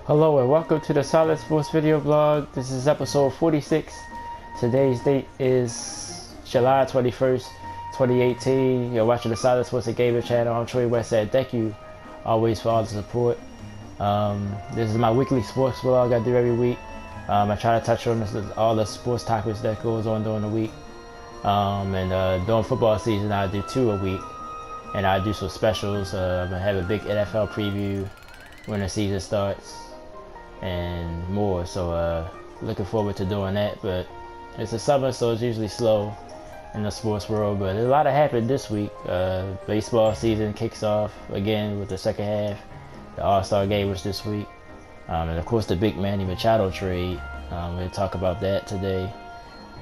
Hello and welcome to the Solid Sports video blog. This is episode 46. Today's date is July 21st, 2018. You're watching the Solid Sports and Gaming channel. I'm Troy Westside. Thank you always for all the support. This is my weekly sports blog I do every week. I try to touch on all the sports topics that goes on during the week. During football season, I do 2 a week. And I do some specials. I'm going to have a big NFL preview when the season starts and more, so looking forward to doing that. But it's the summer, so it's usually slow in the sports world, but a lot happened this week. Baseball season kicks off again with the second half. The All-Star game was this week, and of course the big Manny Machado trade. We'll talk about that today.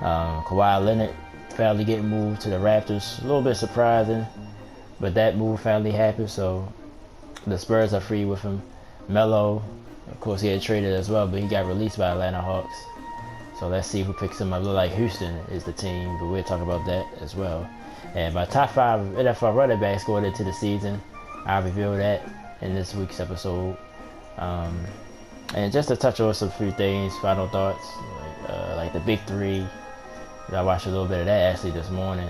Kawhi Leonard finally getting moved to the Raptors, a little bit surprising, but that move finally happened, so the Spurs are free with him. Melo, of course, he had traded as well, but he got released by Atlanta Hawks. So let's see who picks him up. Look like Houston is the team, but we'll talk about that as well. And my top 5 NFL running backs going into the season, I'll reveal that in this week's episode. And just to touch on some few things, final thoughts, like the big 3. I watched a little bit of that actually this morning.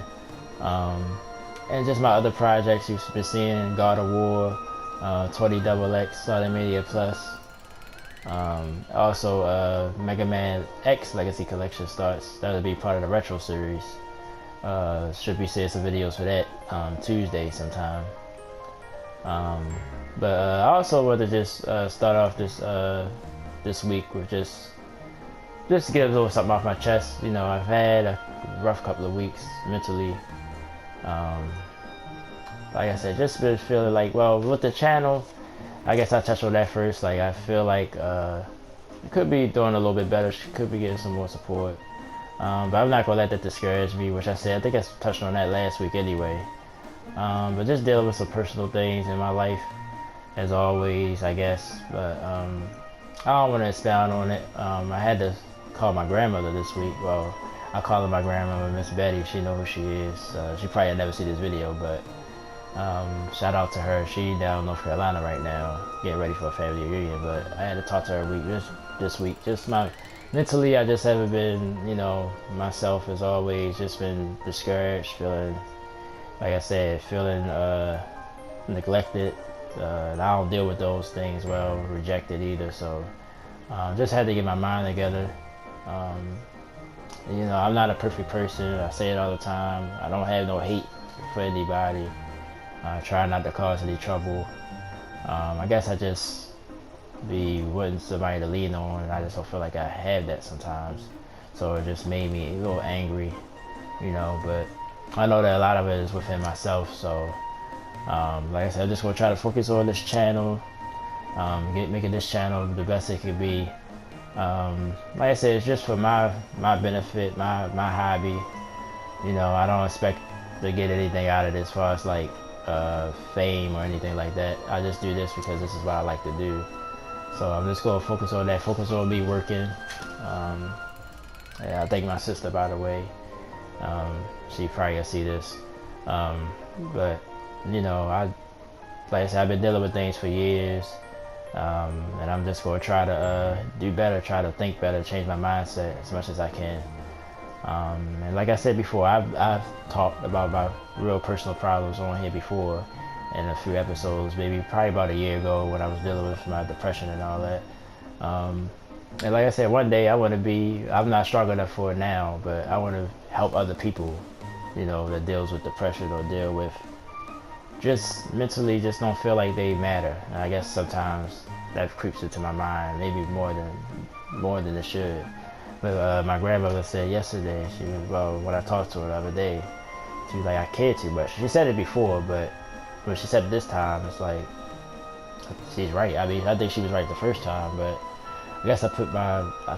And just my other projects you've been seeing, God of War, 20XX, Solid Media Plus. Also, Mega Man X Legacy Collection starts. That'll be part of the retro series. Should be seeing some videos for that Tuesday sometime. But I also want to just start off this week with just get a little something off my chest. You know, I've had a rough couple of weeks mentally. Like I said, just been feeling like, well, with the channel, I guess I'll touch on that first. Like, I feel like could be doing a little bit better, could be getting some more support. But I'm not going to let that discourage me, which I said, I think I touched on that last week anyway. But just dealing with some personal things in my life, as always, I guess. But I don't want to expound on it. I had to call my grandmother this week. Well, I call her my grandmother, Miss Betty. She knows who she is. She probably never see this video, but shout out to her. She down in North Carolina right now, getting ready for a family reunion. But I had to talk to her this week. Just mentally, I just haven't been, you know, myself as always. Just been discouraged, feeling, like I said, feeling neglected. And I don't deal with those things well, rejected either. So just had to get my mind together. You know, I'm not a perfect person. I say it all the time. I don't have no hate for anybody. I try not to cause any trouble. I guess I just be wanting somebody to lean on, and I just don't feel like I have that sometimes. So it just made me a little angry, you know. But I know that a lot of it is within myself. So, like I said, I'm just gonna try to focus on this channel, making this channel the best it could be. Like I said, it's just for my benefit, my hobby. You know, I don't expect to get anything out of this as far as like fame or anything like that. I just do this because this is what I like to do. So I'm just gonna focus on that, focus on me working. Yeah, I thank my sister, by the way. She probably gonna see this. But you know, like I said, I've been dealing with things for years. And I'm just going to try to do better, try to think better, change my mindset as much as I can. And like I said before, I've talked about my real personal problems on here before in a few episodes, probably about a year ago when I was dealing with my depression and all that. And like I said, one day I'm not strong enough for it now, but I want to help other people, you know, that deals with depression or deal with just mentally just don't feel like they matter. And I guess sometimes that creeps into my mind, maybe more than it should. But my grandmother said yesterday, when I talked to her the other day, she was like, I care too much. She said it before, but when she said it this time, it's like, she's right. I mean, I think she was right the first time, but I guess I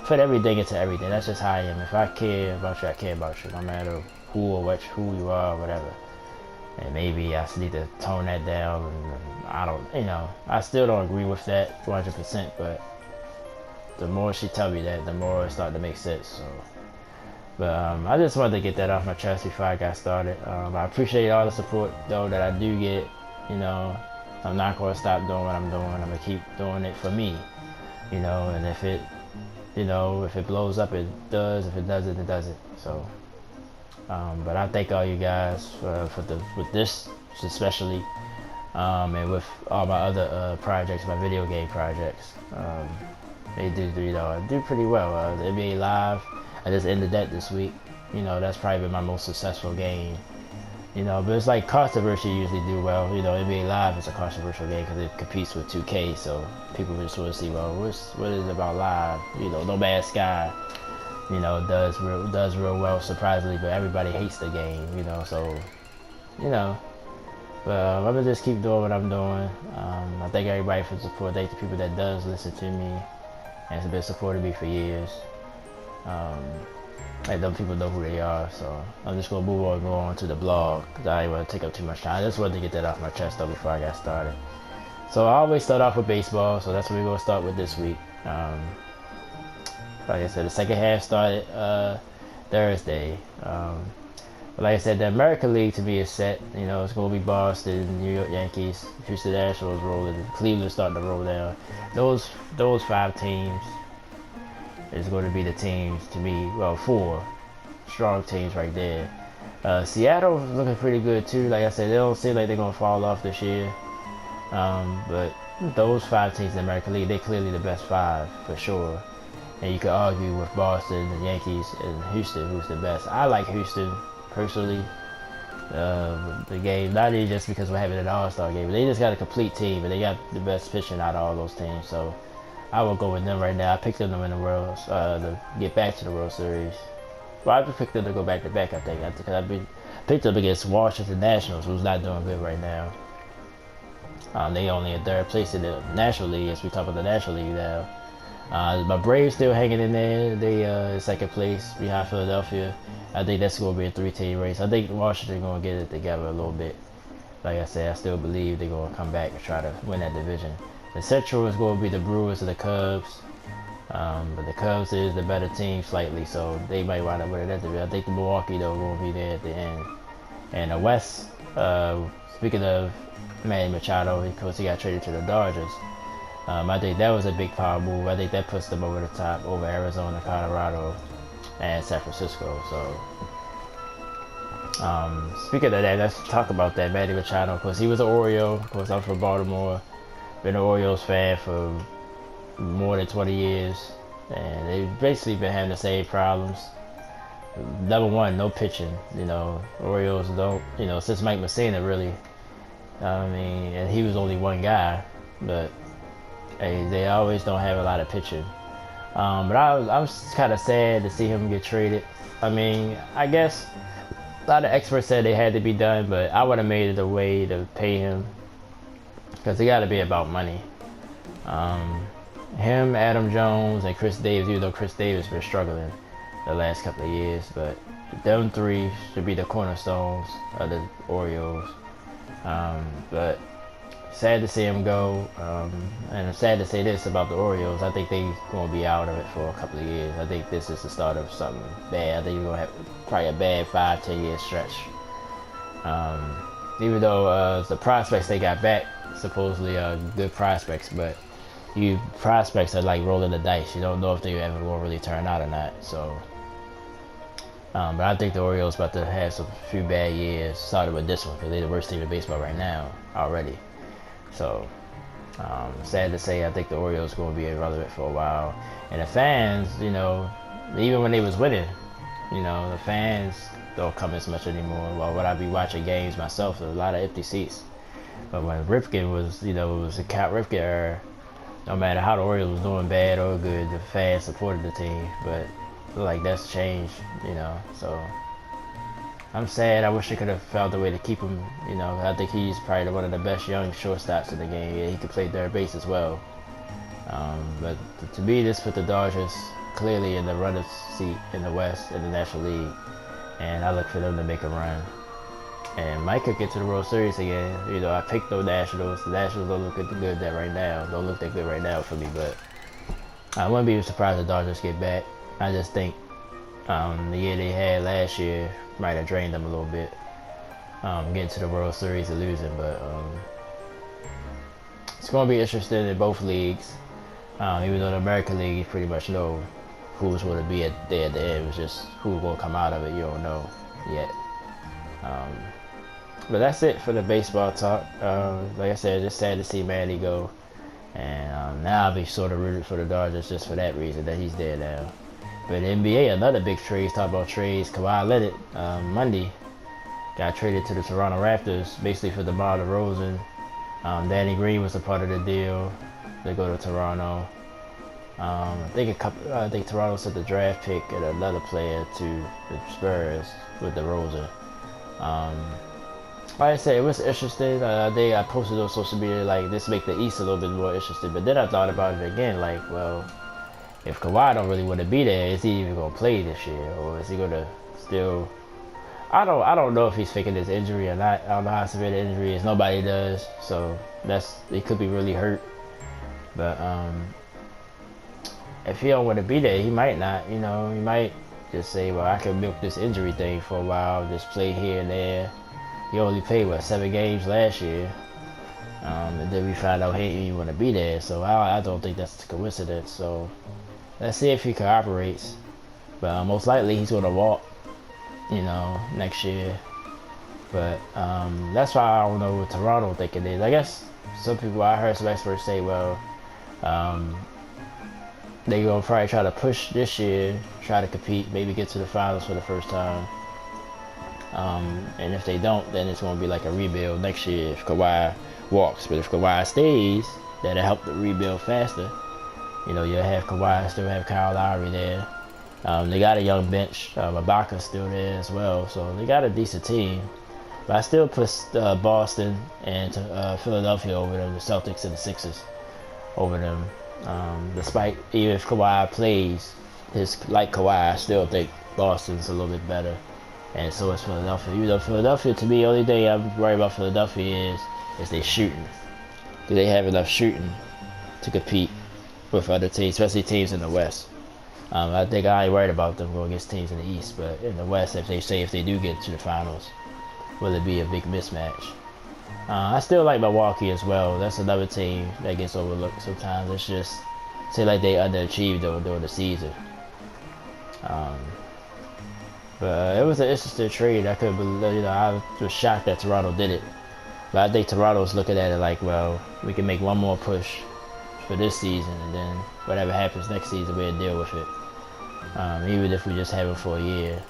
put everything into everything. That's just how I am. If I care about you, I care about you, no matter who you are, whatever. And maybe I just need to tone that down. And I still don't agree with that 100%, but the more she tell me that, the more it started to make sense. So, but I just wanted to get that off my chest before I got started. I appreciate all the support though that I do get. You know, I'm not going to stop doing what I'm doing. I'm going to keep doing it for me. you know, and if it, you know, if it blows up, it does. If it doesn't, it doesn't. So, but I thank all you guys with this especially, and with all my other projects, my video game projects. They do, you know, do pretty well. The NBA Live, I just ended that this week. You know, that's probably been my most successful game. You know, but it's like controversy usually do well. You know, NBA Live is a controversial game because it competes with 2K, so people just want to see, well, what is it about Live? You know, No Man's Sky, you know, does real well surprisingly, but everybody hates the game. You know, so you know, but I'm gonna just keep doing what I'm doing. I thank everybody for the support. Thank the people that does listen to me and has been supporting me for years. Like them people know who they are, so I'm just gonna move on and go on to the blog because I didn't want to take up too much time. I just wanted to get that off my chest though before I got started. So I always start off with baseball, so that's what we're gonna start with this week. Like I said, the second half started Thursday. But like I said, the American League to me is set. You know, it's gonna be Boston, New York Yankees, Houston Astros rolling, Cleveland starting to roll down. Those 5 teams is going to be the teams to me. Well, 4 strong teams right there. Seattle is looking pretty good too. Like I said, they don't seem like they're going to fall off this year. But those 5 teams in the American League, they're clearly the best 5 for sure. And you could argue with Boston, the Yankees, and Houston, who's the best. I like Houston personally. The game, not even just because we're having an All-Star game, but they just got a complete team, and they got the best pitching out of all those teams. So I will go with them right now. I picked them to win the World, to get back to the World Series. Well, I picked them to go back to back. I think because I picked them against Washington Nationals, who's not doing good right now. They only in 3rd place in the National League, as we talk about the National League now. My Braves still hanging in there. They in 2nd place behind Philadelphia. I think that's going to be a 3-team race. I think Washington going to get it together a little bit. Like I said, I still believe they're going to come back and try to win that division. The Central is going to be the Brewers and the Cubs. But the Cubs is the better team slightly, so they might wind up winning that division. I think the Milwaukee, though, will be there at the end. And the West, speaking of Manny Machado, of course, he got traded to the Dodgers. I think that was a big power move. I think that puts them over the top, over Arizona, Colorado, and San Francisco. So, speaking of that, let's talk about that. Manny Machado, of course, he was an Oriole. Of course, I'm from Baltimore. Been an Orioles fan for more than 20 years, and they've basically been having the same problems. Number one, no pitching. You know, Orioles don't. You know, since Mike Messina, really. I mean, and he was only one guy, but hey, they always don't have a lot of pitching. But I was kind of sad to see him get traded. I mean, I guess a lot of experts said it had to be done, but I would have made it a way to pay him. Because it got to be about money. Him, Adam Jones, and Chris Davis, even though Chris Davis been struggling the last couple of years, but them 3 should be the cornerstones of the Orioles. But sad to see him go. And I'm sad to say this about the Orioles. I think they're going to be out of it for a couple of years. I think this is the start of something bad. I think you're going to have probably a bad 5-10 year stretch. Even though the prospects they got back supposedly good prospects, but you prospects are like rolling the dice. You don't know if they ever will really turn out or not. So, but I think the Orioles about to have some few bad years. Started with this one because they're the worst team in baseball right now already. So, sad to say, I think the Orioles going to be irrelevant for a while. And the fans, you know, even when they was winning, you know, the fans don't come as much anymore. Well, when I be watching games myself, there's a lot of empty seats. But when Ripken was, you know, it was a Cal Ripken era, no matter how the Orioles was doing bad or good, the fans supported the team. But like that's changed, you know. So I'm sad. I wish they could have found a way to keep him. You know, I think he's probably one of the best young shortstops in the game. Yeah, he could play third base as well. But to me, this put the Dodgers clearly in the runner's seat in the West in the National League, and I look for them to make a run. And might could get to the World Series again. You know, I picked those Nationals. The Nationals don't look good that right now. Don't look that good right now for me, but I wouldn't be surprised if the Dodgers get back. I just think the year they had last year might have drained them a little bit. Getting to the World Series and losing, but it's going to be interesting in both leagues. Even though the American League, you pretty much know who's going to be there at the end. It was just who's going to come out of it. You don't know yet. But that's it for the baseball talk. Like I said, just sad to see Manny go. And now I'll be sort of rooted for the Dodgers just for that reason, that he's there now. But the NBA, another big trade, talk about trades. Kawhi Leonard, Monday, got traded to the Toronto Raptors, basically for DeMar DeRozan. Danny Green was a part of the deal. They go to Toronto. I think Toronto sent the draft pick and another player to the Spurs with DeRozan. Like I said, it was interesting. I posted on social media like this make the East a little bit more interesting. But then I thought about it again, like, well, if Kawhi don't really want to be there, is he even gonna play this year, or is he gonna still? I don't know if he's faking his injury or not. I don't know how severe the injury is. Nobody does, so it could be really hurt. But if he don't want to be there, he might not. You know, he might just say, well, I can milk this injury thing for a while, just play here and there. He only played 7 games last year, and then we found out he didn't want to be there. So I don't think that's a coincidence. So let's see if he cooperates. But most likely he's gonna walk, you know, next year. But that's why I don't know what Toronto think it is. I guess some people, I heard some experts say, well, they gonna probably try to push this year, try to compete, maybe get to the finals for the first time. And if they don't, then it's gonna be like a rebuild next year if Kawhi walks. But if Kawhi stays, that'll help the rebuild faster. You know, you'll have Kawhi, still have Kyle Lowry there. They got a young bench. Ibaka's still there as well, so they got a decent team. But I still put Boston and Philadelphia over them, the Celtics and the Sixers over them. Despite even if Kawhi plays like Kawhi, I still think Boston's a little bit better, and so is Philadelphia. Even though Philadelphia, to me, the only thing I'm worried about Philadelphia is they shooting. Do they have enough shooting to compete with other teams, especially teams in the West? I think I ain't worried about them going against teams in the East, but in the West, if they do get to the finals, will it be a big mismatch? I still like Milwaukee as well. That's another team that gets overlooked sometimes. It's just like they underachieved during the season. But it was an interesting trade. I was shocked that Toronto did it. But I think Toronto's looking at it like, well, we can make one more push for this season, and then whatever happens next season, we'll deal with it. Even if we just have it for a year.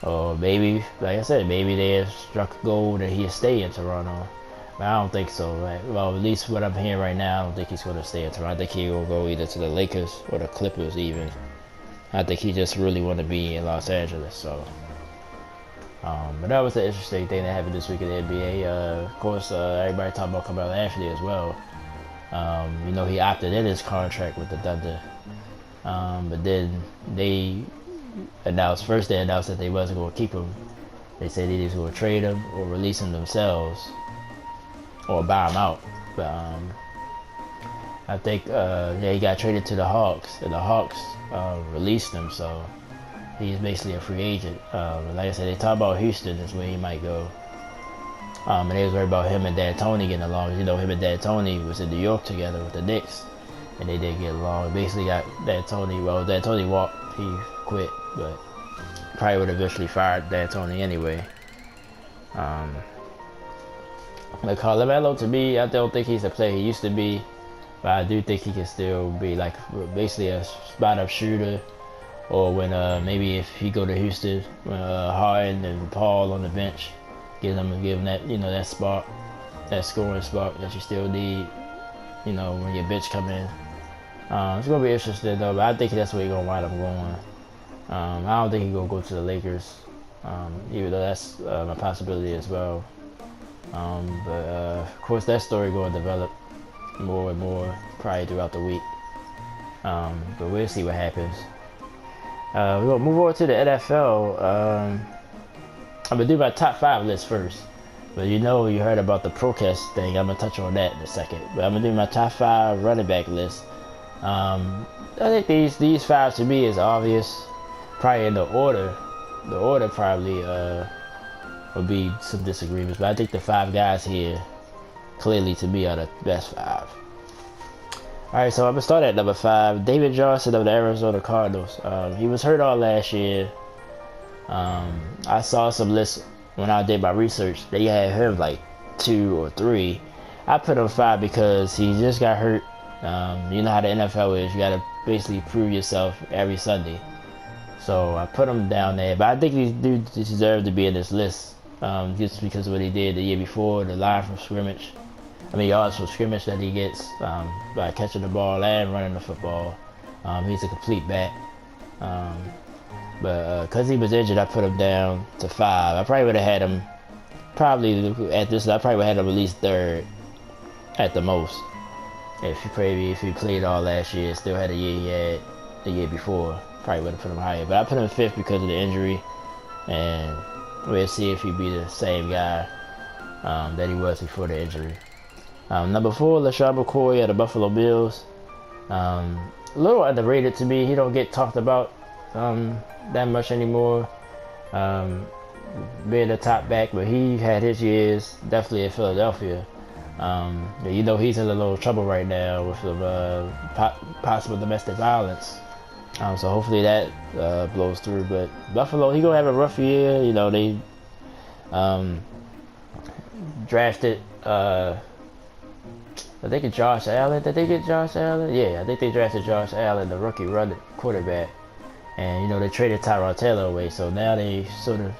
Or maybe, like I said, maybe they have struck gold and he'll stay in Toronto. But I don't think so. Right? Well, at least what I'm hearing right now, I don't think he's going to stay in Toronto. I think he will go either to the Lakers or the Clippers even. I think he just really want to be in Los Angeles. So, but that was an interesting thing that happened this week in the NBA. Of course, everybody talking about Carmelo Anthony as well. You know, he opted in his contract with the Thunder. But then they announced that they wasn't going to keep him. They said they was going to trade him or release him themselves or buy him out. But I think he got traded to the Hawks, and the Hawks released him, so he's basically a free agent. Like I said, they talk about Houston is where he might go. And they was worried about him and D'Antoni getting along. You know, him and D'Antoni was in New York together with the Knicks, and they didn't get along. Basically got D'Antoni walked, he quit, but probably would have eventually fired D'Antoni anyway. But Melo, to me, I don't think he's the player he used to be, but I do think he can still be like basically a spot-up shooter. Or when maybe if he go to Houston, Harden and Paul on the bench, give him that, you know, that spark, that scoring spark that you still need, you know, when your bench come in. It's gonna be interesting though, but I think that's where he's gonna wind up going. I don't think he's gonna go to the Lakers, even though that's a possibility as well. But of course that story gonna develop more and more probably throughout the week. But we'll see what happens. We're gonna move on to the NFL. I'm gonna do my top 5 list first. But you know, you heard about the protest thing. I'm gonna touch on that in a second. But I'm gonna do my top 5 running back list. I think these 5 to me is obvious. Probably in the order. The order probably will be some disagreements. But I think the 5 guys here clearly to me are the best 5. All right, so I'm gonna start at number 5. David Johnson of the Arizona Cardinals. He was hurt all last year. I saw some lists when I did my research. They had him like 2 or 3. I put him 5 because he just got hurt. You know how the NFL is. You gotta basically prove yourself every Sunday. So I put him down there. But I think these dudes deserve to be in this list. Just because of what he did the year before, the line from scrimmage. Yards from scrimmage that he gets by catching the ball and running the football. He's a complete back. But because he was injured, I put him down to 5. I probably would have had him, I probably would have had him at least 3rd at the most. If he played all last year, still had a year he had the year before, probably would have put him higher. But I put him 5th because of the injury, and we'll see if he'd be the same guy that he was before the injury. Number 4, LaShawn McCoy of the Buffalo Bills. A little underrated to me. He don't get talked about that much anymore. Being a top back, but he had his years definitely in Philadelphia. He's in a little trouble right now with possible domestic violence. So hopefully that blows through. But Buffalo, he gonna have a rough year. They drafted. I think it's Josh Allen. Did they get Josh Allen? Yeah, I think they drafted Josh Allen, the rookie running quarterback. And, they traded Tyrod Taylor away. So now they sort of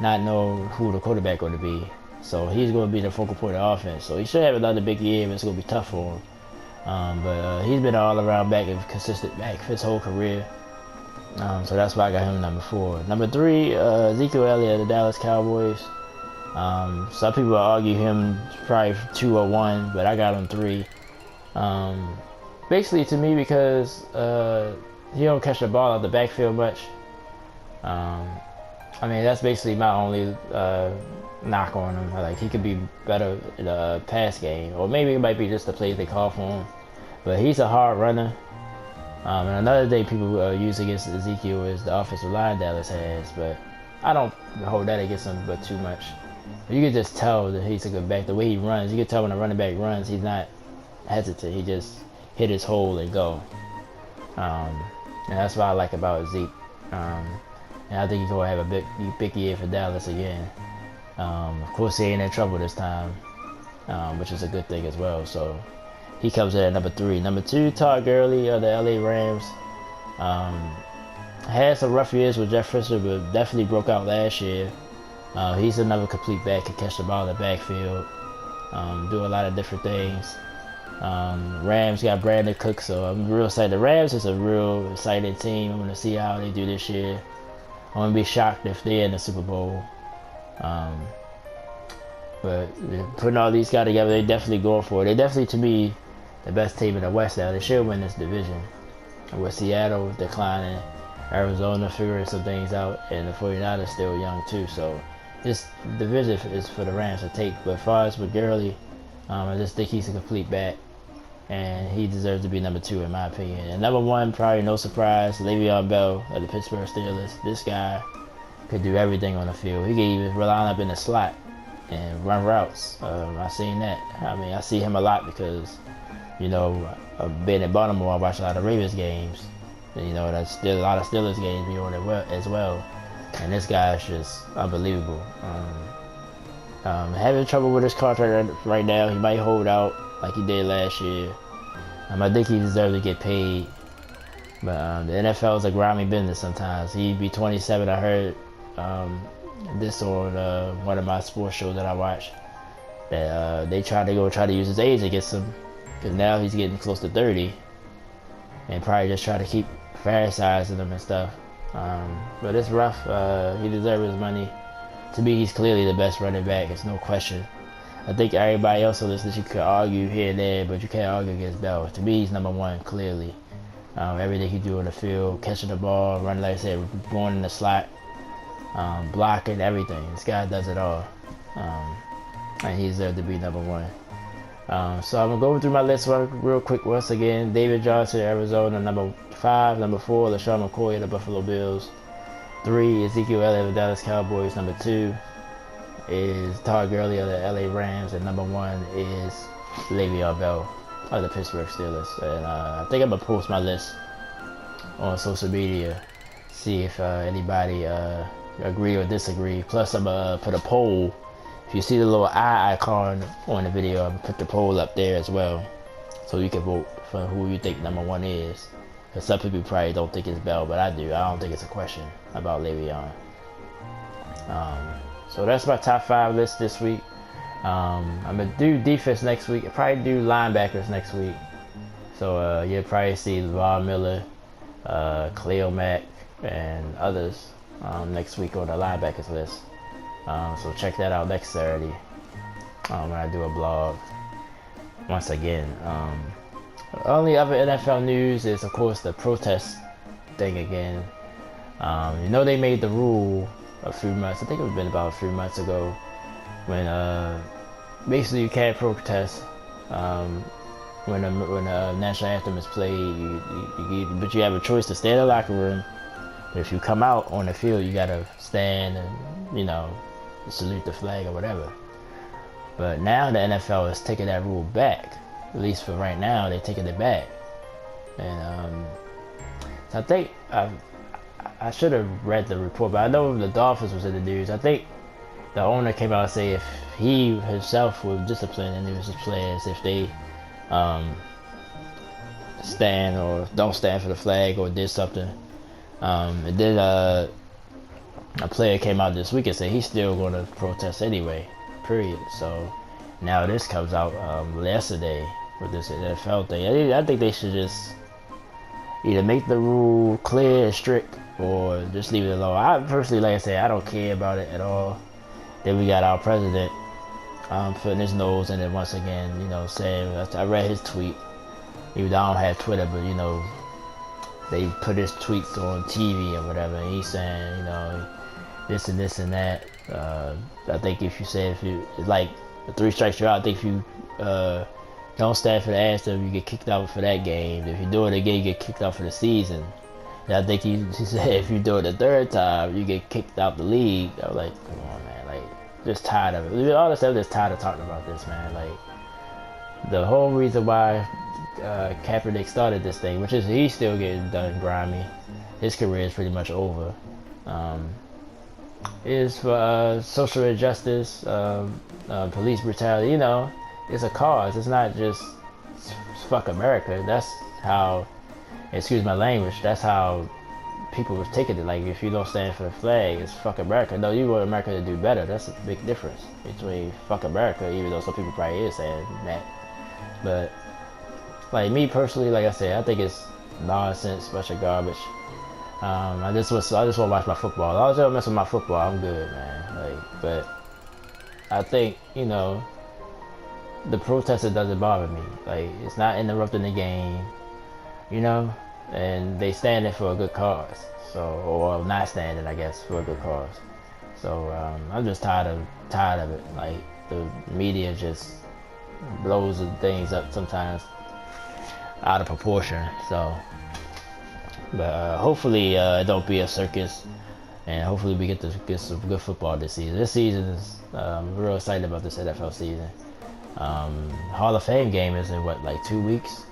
not know who the quarterback going to be. So he's going to be the focal point of offense. So he should have another big year, but it's going to be tough for him. But he's been an all-around back and consistent back for his whole career. So that's why I got him number 4. Number 3, Ezekiel Elliott of the Dallas Cowboys. Some people argue him probably 2 or 1, but I got him 3. Basically to me because he don't catch the ball out the backfield much. That's basically my only knock on him. Like, he could be better in a pass game, or maybe it might be just the plays they call for him. But he's a hard runner. And another thing people use against Ezekiel is the offensive line Dallas has, but I don't hold that against him but too much. You can just tell that he's a good back. The way he runs, you can tell when a running back runs, he's not hesitant. He just hit his hole and go. And that's what I like about Zeke. And I think he's going to have a big year for Dallas again. Of course, he ain't in trouble this time, which is a good thing as well. So he comes in at number 3. Number 2, Todd Gurley of the LA Rams. Had some rough years with Jeff Fisher, but definitely broke out last year. He's another complete back, can catch the ball in the backfield, do a lot of different things. Rams got Brandon Cooks, so I'm real excited. The Rams is a real exciting team. I'm going to see how they do this year. I'm going to be shocked if they're in the Super Bowl. But putting all these guys together, they definitely going for it. They're definitely, to me, the best team in the West now. They should win this division. With Seattle declining, Arizona figuring some things out, and the 49ers still young too. So this division is for the Rams to take. But as far as with Gurley, I just think he's a complete back, and he deserves to be number 2 in my opinion. And number 1, probably no surprise, Le'Veon Bell of the Pittsburgh Steelers. This guy could do everything on the field. He could even line up in the slot and run routes. I've seen that. I see him a lot because, being in Baltimore, I watch a lot of Ravens games. And, that's still a lot of Steelers games be on it as well. And this guy is just unbelievable. Having trouble with his contract right now. He might hold out like he did last year. I think he deserves to get paid. But the NFL is a grimy business sometimes. He'd be 27. I heard this on one of my sports shows that I watch. That they try to use his age against him. Because now he's getting close to 30. And probably just try to keep fantasizing him and stuff. But it's rough. He deserves his money. To me, he's clearly the best running back. It's no question. I think everybody else on this list you could argue here and there, but you can't argue against Bell. To me, he's number 1 clearly. Everything he do on the field, catching the ball, running like I said, going in the slot, blocking, everything. This guy does it all, and he deserves to be number 1. So I'm gonna go through my list real quick once again. David Johnson, Arizona, number 5. Number 4, LaShawn McCoy of the Buffalo Bills. 3, Ezekiel Elliott of the Dallas Cowboys. Number 2 is Todd Gurley of the LA Rams, and number 1 is Le'Veon Bell of the Pittsburgh Steelers. And I think I'm gonna post my list on social media, see if anybody agree or disagree. Plus, I'm gonna put a poll. If you see the little eye icon on the video, I'm gonna put the poll up there as well, so you can vote for who you think number 1 is. Because some people probably don't think it's Bell, but I do. I don't think it's a question about Le'Veon. So that's my top 5 list this week. I'm gonna do defense next week. I'll probably do linebackers next week. So you'll probably see Von Miller, Khalil Mack, and others next week on the linebackers list. So check that out next Saturday when I do a blog. Once again, only other NFL news is, of course, the protest thing again. You know, they made the rule a few months, I think it's been about a few months ago, when basically you can't protest when a national anthem is played, but you have a choice to stay in the locker room. But if you come out on the field, you gotta stand and, you know, salute the flag or whatever. But now the NFL is taking that rule back. At least for right now, they're taking it back. And so I think I should have read the report, but I know the Dolphins was in the news. I think the owner came out and said if he himself was disciplined and it was his players, if they stand or don't stand for the flag or did something. And then a player came out this week and said he's still going to protest anyway, period. So now this comes out yesterday with this NFL thing. I think they should just either make the rule clear and strict or just leave it alone. I personally, like I said, I don't care about it at all. Then we got our president putting his nose in it once again, you know, saying, I read his tweet, even though I don't have Twitter, but, you know, they put his tweets on TV or whatever, and he's saying, you know, this and this and that. I think if you like, the 3 strikes you're out, I think if you don't stand for the anthem, you get kicked out for that game. If you do it again, you get kicked out for the season. And I think he said if you do it the 3rd time, you get kicked out the league. I was like, come on, man, like, just tired of it. Honestly, I'm just tired of talking about this, man. Like, the whole reason why Kaepernick started this thing, which is he's still getting done grimy, his career is pretty much over, is for social injustice, police brutality. You know, it's a cause. It's not just fuck America. That's how, excuse my language, that's how people was taking it. Like, if you don't stand for the flag, it's fuck America. No, you want America to do better. That's a big difference between fuck America, even though some people probably is saying that. But like me personally, like I said, I think it's nonsense, bunch of garbage. I just want to watch my football. As long as I don't mess with my football, I'm good, man. Like, but I think, you know, the protester doesn't bother me. Like, it's not interrupting the game, you know, and they standing for a good cause. So, or not standing, I guess, for a good cause. So I'm just tired of it. Like, the media just blows the things up sometimes out of proportion. So, but hopefully it don't be a circus, and hopefully we get some good football this season. This season is I'm real excited about this NFL season. Hall of Fame game is in what, like 2 weeks.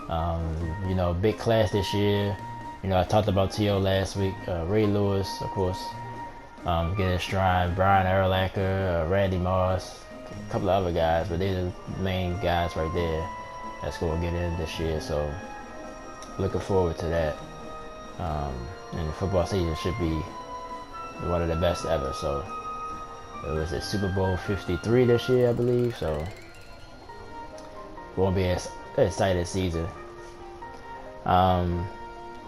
You know, big class this year. You know, I talked about T.O. last week. Ray Lewis, of course, getting his stride. Brian Urlacher, Randy Moss, a couple of other guys, but they're the main guys right there that's going to get in this year. So looking forward to that. And the football season should be one of the best ever. So it was a Super Bowl 53 this year, I believe. So won't be an exciting season.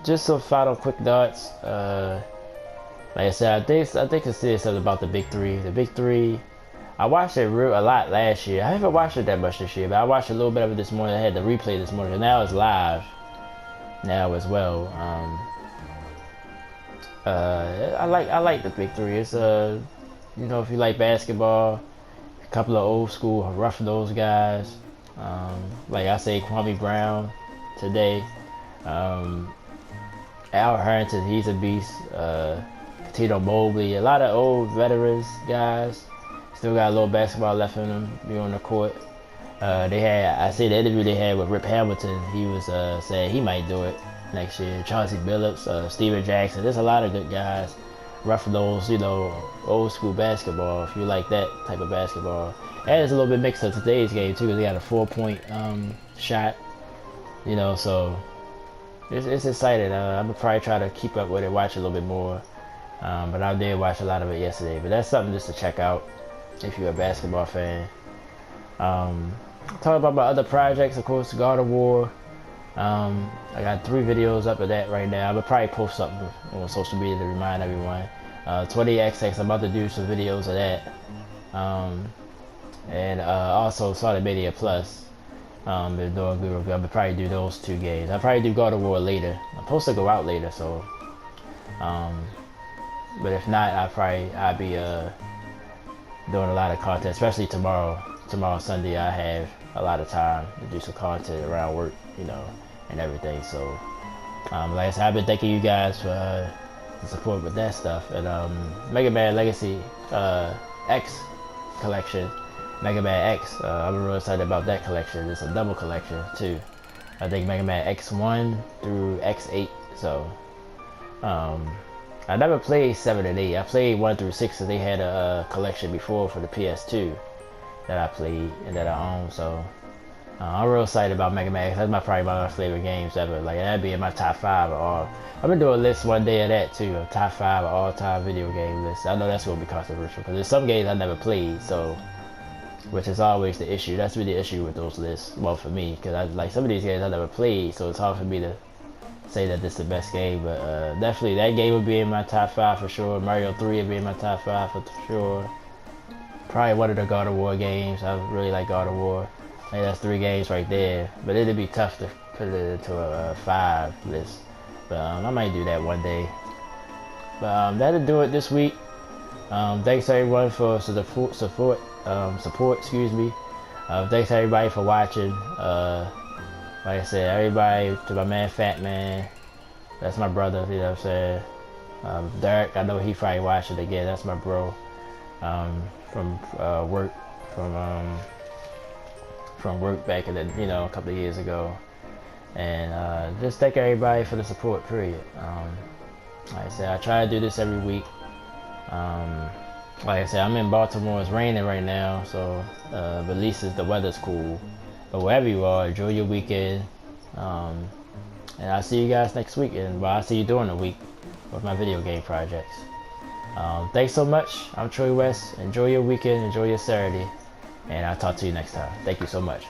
Just some final quick thoughts. Like I said, I think I said something about the Big Three. The Big Three, I watched it a lot last year. I haven't watched it that much this year, but I watched a little bit of it this morning. I had the replay this morning, and now it's live now as well. I like the Big Three. It's you know, if you like basketball, a couple of old school rough-nosed guys. Like I say, Kwame Brown today. Al Harrington, he's a beast. Tito Mobley, a lot of old veterans guys. Still got a little basketball left in them, be on the court. I see the interview they had with Rip Hamilton. He was saying he might do it next year. Chauncey Billups, Steven Jackson. There's a lot of good guys. Rough those, you know, old school basketball. If you like that type of basketball, and it's a little bit mixed up today's game too, because they got a 4-point shot. You know, so it's exciting. I'm gonna probably try to keep up with it, watch a little bit more. But I did watch a lot of it yesterday. But that's something just to check out if you're a basketball fan. Talking about my other projects, of course, God of War. I got 3 videos up of that right now. I'm gonna probably post something on social media to remind everyone. 20XX, I'm about to do some videos of that. And also Sonic Mania Plus. Been doing good. I'm gonna probably do those 2 games. I'll probably do God of War later. I'm supposed to go out later, so. But if not, I'll be doing a lot of content, especially tomorrow. Tomorrow Sunday, I have a lot of time to do some content around work, you know, and everything. So, like I said, I've been thanking you guys for the support with that stuff. And Mega Man Legacy X collection, Mega Man X. I'm real excited about that collection. It's a double collection too. I think Mega Man X1 through X8. So, I never played 7 and 8. I played 1 through 6, so they had a collection before for the PS2 that I played and that I own. So I'm real excited about Mega Man X. That's probably my favorite games ever. Like, that'd be in my top 5 of all. I'm gonna do a list one day of that too, a top 5 of all-time video game list. I know that's gonna be controversial because there's some games I never played, so which is always the issue. That's really the issue with those lists. Well, for me, because I like some of these games I never played, so it's hard for me to say that this is the best game. But definitely that game would be in my top 5 for sure. Mario 3 would be in my top 5 for sure. Probably one of the God of War games. I really like God of War. Hey, that's 3 games right there. But it'd be tough to put it into a 5 list. But I might do that one day. But that'll do it this week. Thanks everyone for support. Excuse me. Thanks everybody for watching. Like I said, everybody, to my man Fat Man, that's my brother, you know what I'm saying. Derek, I know he probably watching again. That's my bro. From work, from work back in the, you know, a couple of years ago. And just thank everybody for the support. Period. Like I said, I try to do this every week. Like I said, I'm in Baltimore. It's raining right now, so but at least the weather's cool. But wherever you are, enjoy your weekend. And I'll see you guys next week. And I'll see you during the week with my video game projects. Thanks so much. I'm Troy West. Enjoy your weekend. Enjoy your Saturday. And I'll talk to you next time. Thank you so much.